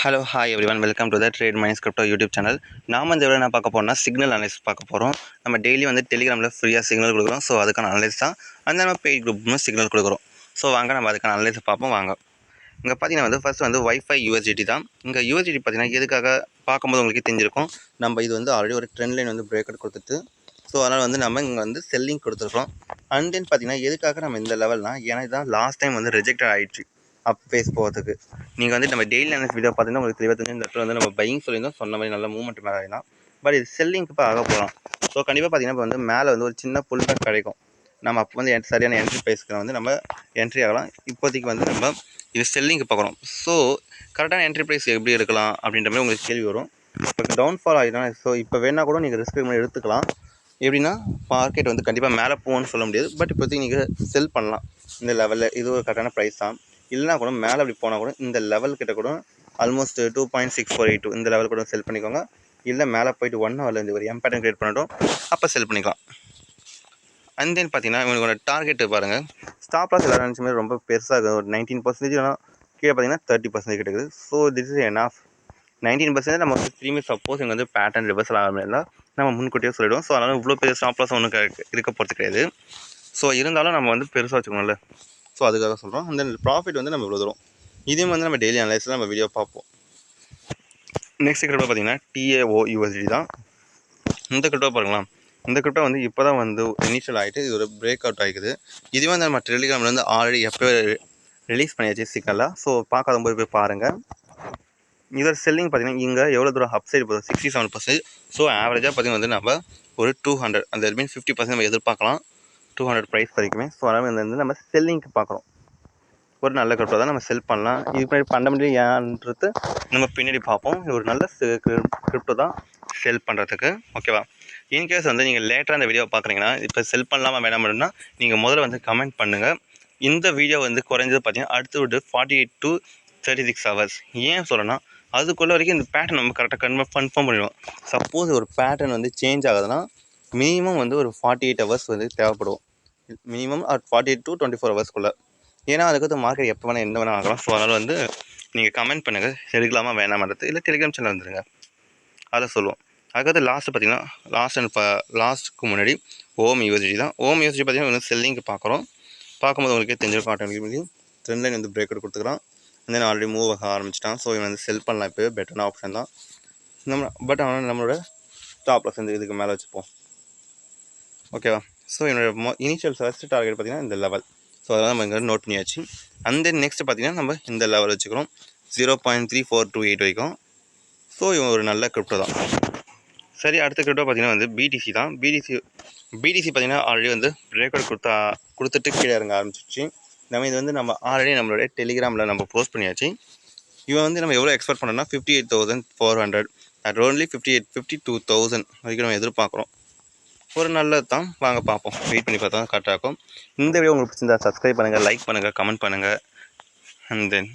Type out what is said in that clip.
Hello hi everyone, welcome to the Trade Minds crypto YouTube channel. நாம் இந்த என்ன பார்க்க போகிறோம்னா சிக்னல் அனலைஸ் பார்க்க போகிறோம். நம்ம டெய்லி டெலிகிராமில் ஃப்ரீயாக சிக்னல் கொடுக்குறோம். ஸோ அதுக்கான அனலைஸ் தான் நம்ம பெய்ட் குரூப்னு சிக்னல் கொடுக்குறோம். ஸோ வாங்க நம்ம அதுக்கான அனலைஸ் பார்ப்போம். வாங்க இங்கே பார்த்தீங்கன்னா ஃபர்ஸ்ட் வைஃபை யூஎஸ்டிடி தான். இங்கே யூஎஸ்டிடி பார்த்தீங்கன்னா எதுக்காக பார்க்கும்போது உங்களுக்கு தெரிஞ்சிருக்கும். நம்ம இது ஆல்ரெடி ஒரு ட்ரெண்ட் லைன் பிரேக் அவுட் கொடுத்துட்டு, ஸோ அதனால் நம்ம இங்கே செல்லிங் கொடுத்துருக்கோம். அண்ட் தென் பார்த்தீங்கன்னா எதுக்காக நம்ம இந்த லெவல்னா, ஏன்னா இதுதான் லாஸ்ட் டைம் ரிஜெக்டட் ஆகிடுச்சு அப் ஃபேஸ் போகிறதுக்கு. நீங்கள் நம்ம டெய்லி அனலைஸ் வீடியோ பார்த்தீங்கன்னா உங்களுக்கு தெளிவாக தெரிஞ்சு இந்த இடத்துல நம்ம பையிங் சொல்லியிருந்தோம், சொன்ன மாதிரி நல்ல மூவ்மெண்ட் மேலே ஆகிடும். பட் இது செல்லிங்க்கு இப்போ ஆக போகலாம். ஸோ கண்டிப்பாக பார்த்தீங்கன்னா இப்போ மேலே ஒரு சின்ன புல் பேக் கிடைக்கும். நம்ம அப்போ சரியான என்ட்ரி ப்ரைஸ்க்கு நம்ம என்ட்ரி ஆகலாம். இப்போதைக்கு நம்ம இது செல்லிங்க்கு பார்க்குறோம். ஸோ கரெக்டான என்ட்ரி ப்ரைஸ் எப்படி எடுக்கலாம் அப்படின்ற மாதிரி உங்களுக்கு கேள்வி வரும். இப்போ டவுன்ஃபால் ஆகிடும். ஸோ இப்போ வேணால் கூட நீங்கள் ரிஸ்க் எடுத்துக்கலாம். எப்படின்னா மார்க்கெட் கண்டிப்பாக மேலே போகும்னு சொல்ல முடியாது. பட் இப்போதைக்கு நீங்கள் செல் பண்ணலாம். இந்த லெவலில் இது ஒரு கரெக்டான ப்ரைஸ் தான். இல்லைனா கூட மேலே அப்படி போனால் கூட இந்த லெவல் கிட்ட கூட ஆல்மோஸ்ட் 2.6482 இந்த லெவல் கூட செல் பண்ணிக்கோங்க. இல்லை மேலே போயிட்டு 1 ஹவர்லேருந்து ஒரு பேட்டர்ன் கிரியேட் பண்ணிட்டோம், அப்போ செல் பண்ணிக்கலாம். அண்ட் தென் பார்த்தீங்கன்னா இவங்களோட டார்கெட்டு பாருங்கள். ஸ்டாப் லாஸ் எல்லாரும் நினச்ச மாதிரி ரொம்ப பெருசாக ஒரு 19% கீழே பார்த்தீங்கன்னா 30% கிடைக்குது. ஸோ திஸ் இஸ் என் ஆஃப் 19% நம்ம திரும்பி சப்போஸ் இங்கே பேட்டர்ன் ரிவர்சல் ஆகாமல் இருந்தால் நம்ம முன்கூட்டியே சொல்லிவிடுவோம். ஸோ அதனால் இவ்வளோ பெரிய ஸ்டாப் லாஸ் ஒன்றும் இருக்க போகிறது கிடையாது. ஸோ இருந்தாலும் நம்ம பெருசாக வச்சுக்கணும்ல. ஸோ அதுக்காக சொல்கிறோம். அந்த ப்ராஃபிட் நம்ம இவ்வளோ தரும். இதையும் நம்ம டெய்லி அனலைஸில் நம்ம வீடியோ பார்ப்போம். நெக்ஸ்ட் கிரிப்டோ பார்த்தீங்கன்னா TAOUSD தான். இந்த கிரிப்டோ பாருங்களா, இந்த கிரிப்டோ இப்போ தான் இனிஷியல் ஆகிட்டு இது ஒரு பிரேக் அவுட் ஆகிக்குது. இதுவே நம்ம டெலிகிராமில் ஆல்ரெடி எப்போ ரிலீஸ் பண்ணியாச்சு சிக்கலாக. ஸோ பார்க்காத போய் பாருங்கள். இதோட செல்லிங் பார்த்தீங்கன்னா இங்கே எவ்வளோ தூரம் அப் சைடு போதும் 67%. ஸோ ஆவரேஜாக பார்த்தீங்கன்னா நம்ம ஒரு 200 அந்த மீன் 50% நம்ம எதிர்பார்க்கலாம் 200 ப்ரைஸ் வரைக்குமே. ஸோ அதனால் நம்ம செல்லிங்க்கு பார்க்குறோம். ஒரு நல்ல கிரிப்டோ தான், நம்ம செல் பண்ணலாம். இது மாதிரி ஃபண்டமெண்டலி ஏன்றது நம்ம பின்னாடி பார்ப்போம். இது ஒரு நல்ல கிரிப்டோ தான் செல் பண்ணுறதுக்கு. ஓகேவா? இன்கேஸ் நீங்கள் லேட்டராக அந்த வீடியோ பார்க்குறீங்கன்னா இப்போ செல் பண்ணலாமா வேணாம்னா நீங்கள் முதல்ல கமெண்ட் பண்ணுங்கள். இந்த வீடியோ குறைஞ்சது பார்த்தீங்கன்னா அடுத்து ஒரு 48 to 36 hours. ஏன் சொல்லணும்னா அதுக்குள்ள வரைக்கும் இந்த பேட்டர்ன் நம்ம கரெக்டாக கன்ஃபார்ம் பண்ணிடுவோம். சப்போஸ் ஒரு பேட்டர்ன் சேஞ்ச் ஆகுதுன்னா மினிமம் ஒரு 48 hours தேவைப்படும். Minimum 48 to 24 hours. ஏன்னா அதுக்கு மார்க்கெட் எப்போ வேணால் என்ன வேணால் ஆகலாம். ஸோ அதனால் நீங்கள் கமெண்ட் பண்ணுங்கள் எடுக்கலாமா வேணாமன்றது. இல்லை டெலிகிராம் சேனல் வந்துடுங்க, அதை சொல்லுவோம். அதுக்கடுத்து லாஸ்ட்டு பார்த்தீங்கன்னா லாஸ்ட்டுக்கு முன்னாடி OMUSD தான். OMUSD பார்த்தீங்கன்னா செல்லிங்க்கு பார்க்குறோம். பார்க்கும்போது உங்களுக்கே தெரிஞ்சிருக்கும். Automatically trend line break out கொடுத்துக்கிறான். தென் ஆல்ரெடி மூவ் ஆக ஆரம்பிச்சிட்டான். ஸோ இவன் செல் பண்ணலாம். இப்போ பெட்டரான ஆப்ஷன் தான் பட் ஆனால் நம்மளோட ஸ்டாப் லாஸ் இதுக்கு மேலே வச்சுப்போம். ஓகேவா? ஸோ என்னோட இனிஷியல் ஃபர்ஸ்ட் டார்கெட் பார்த்தீங்கன்னா இந்த லெவல். ஸோ அதெல்லாம் நம்ம இங்கே நோட் பண்ணியாச்சு. அண்ட் தென் நெக்ஸ்ட் பார்த்தீங்கன்னா நம்ம இந்த லெவல் வச்சுக்கிறோம் 0.3428 வரைக்கும். ஸோ இவன் ஒரு நல்ல கிரிப்டோ தான். சரி, அடுத்த கிரிப்டோ பார்த்தீங்கன்னா BTC தான். BTC பார்த்தீங்கன்னா ஆல்ரெடி பிரேக் அவுட் கொடுத்துட்டு கீழே இறங்க ஆரம்பிச்சிச்சு. நம்ம இது நம்ம ஆல்ரெடி நம்மளோட டெலிகிராமில் நம்ம போஸ்ட் பண்ணியாச்சு. இவன் நம்ம எவ்வளோ எக்ஸ்பெக்ட் பண்ணோம்னா 58,400 அட் ஓன்லி 52,000 வரைக்கும் நம்ம எதிர்பார்க்குறோம். ஒரு நல்லது தான். வாங்க பார்ப்போம். வெயிட் பண்ணி பார்த்தா தான் கரெக்டாக இருக்கும். இந்த வீடியோ உங்களுக்கு பிடிச்சிருந்தா சப்ஸ்கிரைப் பண்ணுங்கள், லைக் பண்ணுங்கள், கமெண்ட் பண்ணுங்கள். And then